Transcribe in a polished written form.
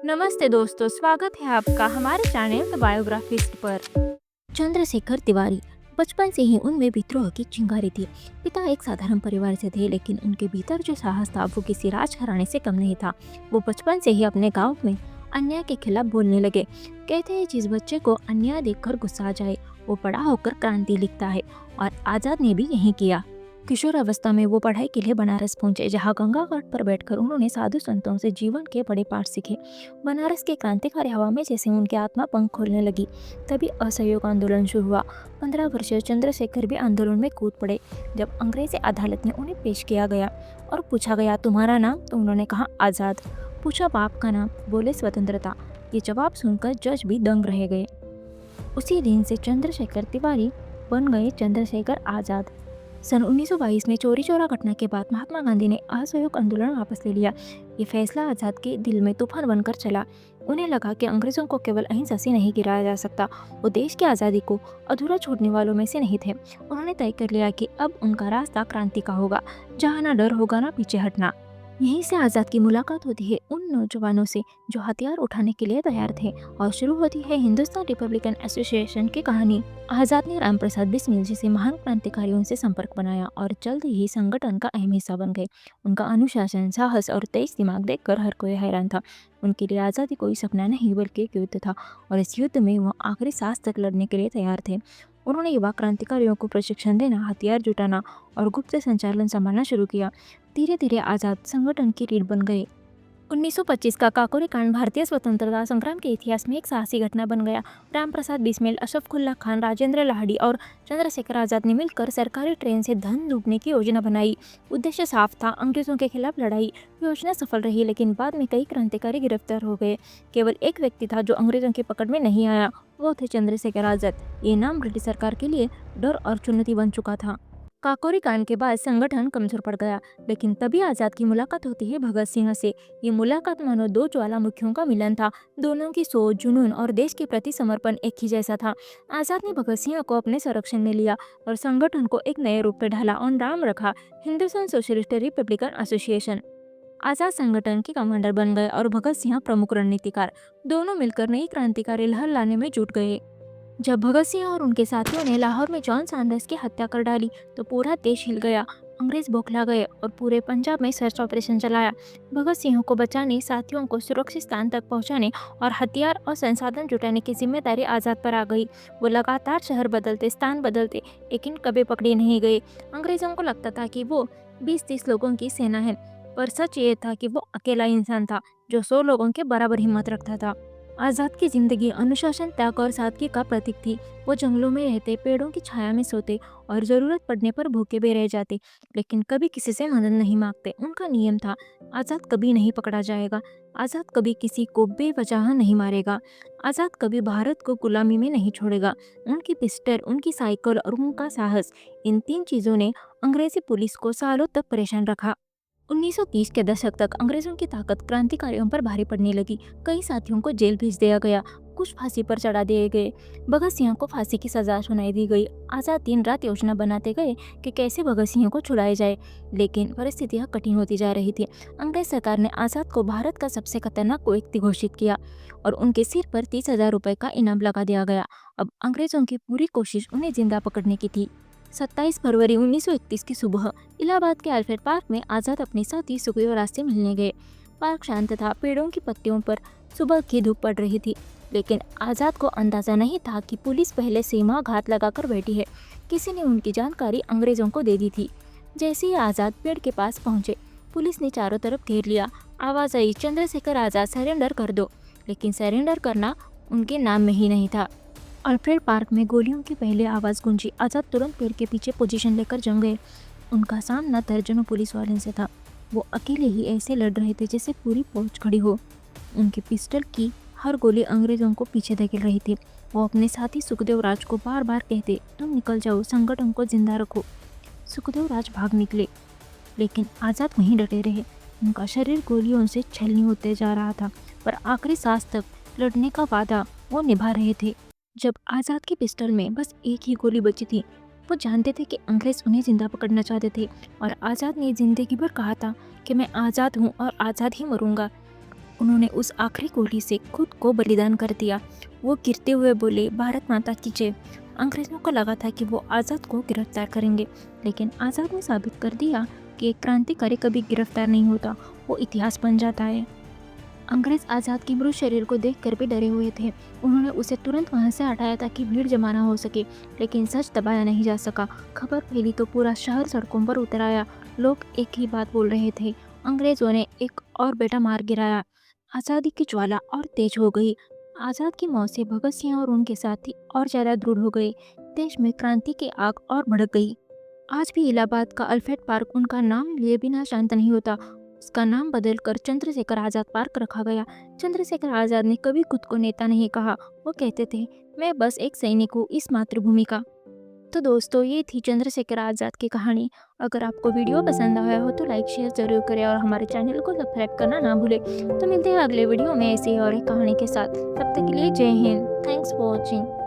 नमस्ते दोस्तों, स्वागत है आपका हमारे चैनल द बायोग्राफिस्ट पर। चंद्रशेखर तिवारी बचपन से ही उनमें विद्रोह की चिंगारी थी। पिता एक साधारण परिवार से थे, लेकिन उनके भीतर जो साहस था वो किसी राजघराने से कम नहीं था। वो बचपन से ही अपने गांव में अन्याय के खिलाफ बोलने लगे। कहते हैं जिस बच्चे को अन्याय देखकर गुस्सा आ जाए वो बड़ा होकर क्रांति लिखता है, और आजाद ने भी यही किया। किशोर अवस्था में वो पढ़ाई के लिए बनारस पहुंचे, जहां गंगा घाट पर बैठकर उन्होंने साधु संतों से जीवन के बड़े पाठ सीखे। बनारस के क्रांतिकारी हवा में जैसे उनकी आत्मा पंख खोलने लगी। तभी असहयोग आंदोलन शुरू हुआ। 15 वर्षीय चंद्रशेखर भी आंदोलन में कूद पड़े। जब अंग्रेजी अदालत में उन्हें पेश किया गया और पूछा गया तुम्हारा नाम, तो उन्होंने कहा आज़ाद। पूछा बाप का नाम, बोले स्वतंत्रता। ये जवाब सुनकर जज भी दंग रह गए। उसी दिन से चंद्रशेखर तिवारी बन गए चंद्रशेखर आज़ाद। सन 1922 में चौरी चौरा घटना के बाद महात्मा गांधी ने असहयोग आंदोलन वापस ले लिया। ये फैसला आज़ाद के दिल में तूफान बनकर चला। उन्हें लगा कि अंग्रेजों को केवल अहिंसा से नहीं गिराया जा सकता। वो देश की आज़ादी को अधूरा छोड़ने वालों में से नहीं थे। उन्होंने तय कर लिया कि अब उनका रास्ता क्रांति का होगा, जहाँ ना डर होगा ना पीछे हटना। यहीं से आज़ाद की मुलाकात होती है उन नौजवानों से जो हथियार उठाने के लिए तैयार थे, और शुरू होती है हिंदुस्तान रिपब्लिकन एसोसिएशन की कहानी। आज़ाद ने राम प्रसाद बिस्मिल जैसे महान क्रांतिकारियों से संपर्क बनाया और जल्द ही संगठन का अहम हिस्सा बन गए। उनका अनुशासन, साहस और तेज दिमाग देखकर हर कोई हैरान था। उनके लिए आज़ादी कोई सपना नहीं बल्कि एक युद्ध था, और इस युद्ध में वो आखिरी सांस तक लड़ने के लिए तैयार थे। उन्होंने युवा क्रांतिकारियों को प्रशिक्षण देना, हथियार जुटाना और गुप्त संचालन संभालना शुरू किया। धीरे धीरे आज़ाद संगठन की रीढ़ बन गए। 1925 का काकोरी कांड भारतीय स्वतंत्रता संग्राम के इतिहास में एक साहसी घटना बन गया। राम प्रसाद बिस्मिल, अशफाकुल्ला खान, राजेंद्र लाहिड़ी और चंद्रशेखर आज़ाद ने मिलकर सरकारी ट्रेन से धन लूटने की योजना बनाई। उद्देश्य साफ था, अंग्रेजों के खिलाफ लड़ाई। योजना सफल रही, लेकिन बाद में कई क्रांतिकारी गिरफ्तार हो गए। केवल एक व्यक्ति था जो अंग्रेजों की पकड़ में नहीं आया, वो थे चंद्रशेखर आज़ाद। ये नाम ब्रिटिश सरकार के लिए डर और चुनौती बन चुका था। काकोरी कांड के बाद संगठन कमजोर पड़ गया, लेकिन तभी आज़ाद की मुलाकात होती है भगत सिंह से। ये मुलाकात मानो दो ज्वालामुखियों का मिलन था। दोनों की सोच, जुनून और देश के प्रति समर्पण एक ही जैसा था। आज़ाद ने भगत सिंह को अपने संरक्षण में लिया और संगठन को एक नए रूप में ढाला और नाम रखा हिंदुस्तान सोशलिस्ट रिपब्लिकन एसोसिएशन। आज़ाद संगठन के कमांडर बन गए और भगत सिंह प्रमुख रणनीतिकार। दोनों मिलकर नई क्रांतिकारी लहर लाने में जुट गए। जब भगत सिंह और उनके साथियों ने लाहौर में जॉन सैंडर्स की हत्या कर डाली, तो पूरा देश हिल गया। अंग्रेज बौखला गए और पूरे पंजाब में सर्च ऑपरेशन चलाया। भगत सिंह को बचाने, साथियों को सुरक्षित स्थान तक पहुंचाने और हथियार और संसाधन जुटाने की जिम्मेदारी आज़ाद पर आ गई। वो लगातार शहर बदलते, स्थान बदलते, लेकिन कभी पकड़े नहीं गए। अंग्रेजों को लगता था कि वो 20-30 लोगों की सेना है, पर सच ये था कि वो अकेला इंसान था जो 100 लोगों के बराबर हिम्मत रखता था। आज़ाद की जिंदगी अनुशासन, त्याग और सादगी का प्रतीक थी। वो जंगलों में रहते, पेड़ों की छाया में सोते और ज़रूरत पड़ने पर भूखे भी रह जाते, लेकिन कभी किसी से मदद नहीं मांगते। उनका नियम था, आज़ाद कभी नहीं पकड़ा जाएगा, आज़ाद कभी किसी को बेवजह नहीं मारेगा, आज़ाद कभी भारत को गुलामी में नहीं छोड़ेगा। उनकी पिस्टल, उनकी साइकिल और उनका साहस, इन 3 चीज़ों ने अंग्रेजी पुलिस को सालों तक परेशान रखा। 1930 के दशक तक अंग्रेजों की ताकत क्रांतिकारियों पर भारी पड़ने लगी। कई साथियों को जेल भेज दिया गया, कुछ फांसी पर चढ़ा दिए गए। भगत सिंह को फांसी की सजा सुनाई दी गई। आज़ाद दिन रात योजना बनाते गए कि कैसे भगत सिंह को छुड़ाया जाए, लेकिन परिस्थितियां कठिन होती जा रही थी। अंग्रेज सरकार ने आज़ाद को भारत का सबसे खतरनाक व्यक्ति घोषित किया और उनके सिर पर 30,000 रुपए का इनाम लगा दिया गया। अब अंग्रेजों की पूरी कोशिश उन्हें जिंदा पकड़ने की थी। 27 फरवरी 1931 की सुबह इलाहाबाद के अल्फ्रेड पार्क में आज़ाद अपने साथी सुखदेव रास्ते मिलने गए। पार्क शांत था, पेड़ों की पत्तियों पर सुबह की धूप पड़ रही थी, लेकिन आज़ाद को अंदाज़ा नहीं था कि पुलिस पहले से वहाँ घात लगाकर बैठी है। किसी ने उनकी जानकारी अंग्रेजों को दे दी थी। जैसे ही आज़ाद पेड़ के पास पहुँचे, पुलिस ने चारों तरफ घेर लिया। आवाज़ आई, चंद्रशेखर आज़ाद, सरेंडर कर दो। लेकिन सरेंडर करना उनके नाम में ही नहीं था। अल्फ्रेड पार्क में गोलियों की पहले आवाज़ गूंजी। आज़ाद तुरंत पेड़ के पीछे पोजीशन लेकर जम गए। उनका सामना दर्जनों पुलिस वालों से था। वो अकेले ही ऐसे लड़ रहे थे जैसे पूरी फौज खड़ी हो। उनके पिस्टल की हर गोली अंग्रेजों को पीछे धकेल रही थी। वो अपने साथी सुखदेव राज को बार बार कहते, तुम निकल जाओ, संगठन को जिंदा रखो। सुखदेव राज भाग निकले, लेकिन आज़ाद वहीं डटे रहे। उनका शरीर गोलियों से छलनी होते जा रहा था, पर आखिरी सांस तक लड़ने का वादा वो निभा रहे थे। जब आज़ाद की पिस्टल में बस एक ही गोली बची थी, वो जानते थे कि अंग्रेज उन्हें जिंदा पकड़ना चाहते थे, और आज़ाद ने जिंदगी भर कहा था कि मैं आज़ाद हूँ और आज़ाद ही मरूंगा। उन्होंने उस आखिरी गोली से खुद को बलिदान कर दिया। वो गिरते हुए बोले, भारत माता की जय। अंग्रेजों को लगा था कि वो आज़ाद को गिरफ्तार करेंगे, लेकिन आज़ाद ने साबित कर दिया कि एक क्रांतिकारी कभी गिरफ्तार नहीं होता, वो इतिहास बन जाता है। अंग्रेज आज़ाद के मृत शरीर को देखकर भी डरे हुए थे। उन्होंने उसे तुरंत वहां से हटाया ताकि भीड़ जमा ना हो सके, लेकिन सच दबाया नहीं जा सका। खबर फैली तो पूरा शहर सड़कों पर उतर आया। लोग एक ही बात बोल रहे थे, अंग्रेजों ने एक और बेटा मार गिराया। आज़ादी की ज्वाला और तेज हो गई। आज़ाद की मौत से भगत सिंह और उनके साथी और ज़्यादा दृढ़ हो गए। देश में क्रांति की आग और भड़क गई। आज भी इलाहाबाद का अल्फ्रेड पार्क उनका नाम लिए बिना शांत नहीं होता। उसका नाम बदलकर चंद्रशेखर आज़ाद पार्क रखा गया। चंद्रशेखर आज़ाद ने कभी खुद को नेता नहीं कहा। वो कहते थे, मैं बस एक सैनिक हूँ इस मातृभूमि का। तो दोस्तों, ये थी चंद्रशेखर आज़ाद की कहानी। अगर आपको वीडियो पसंद आया हो तो लाइक शेयर जरूर करें और हमारे चैनल को सब्सक्राइब करना ना भूलें। तो मिलते हैं अगले वीडियो में ऐसे ही और एक कहानी के साथ। तब तक के लिए जय हिंद। Thanks for watching.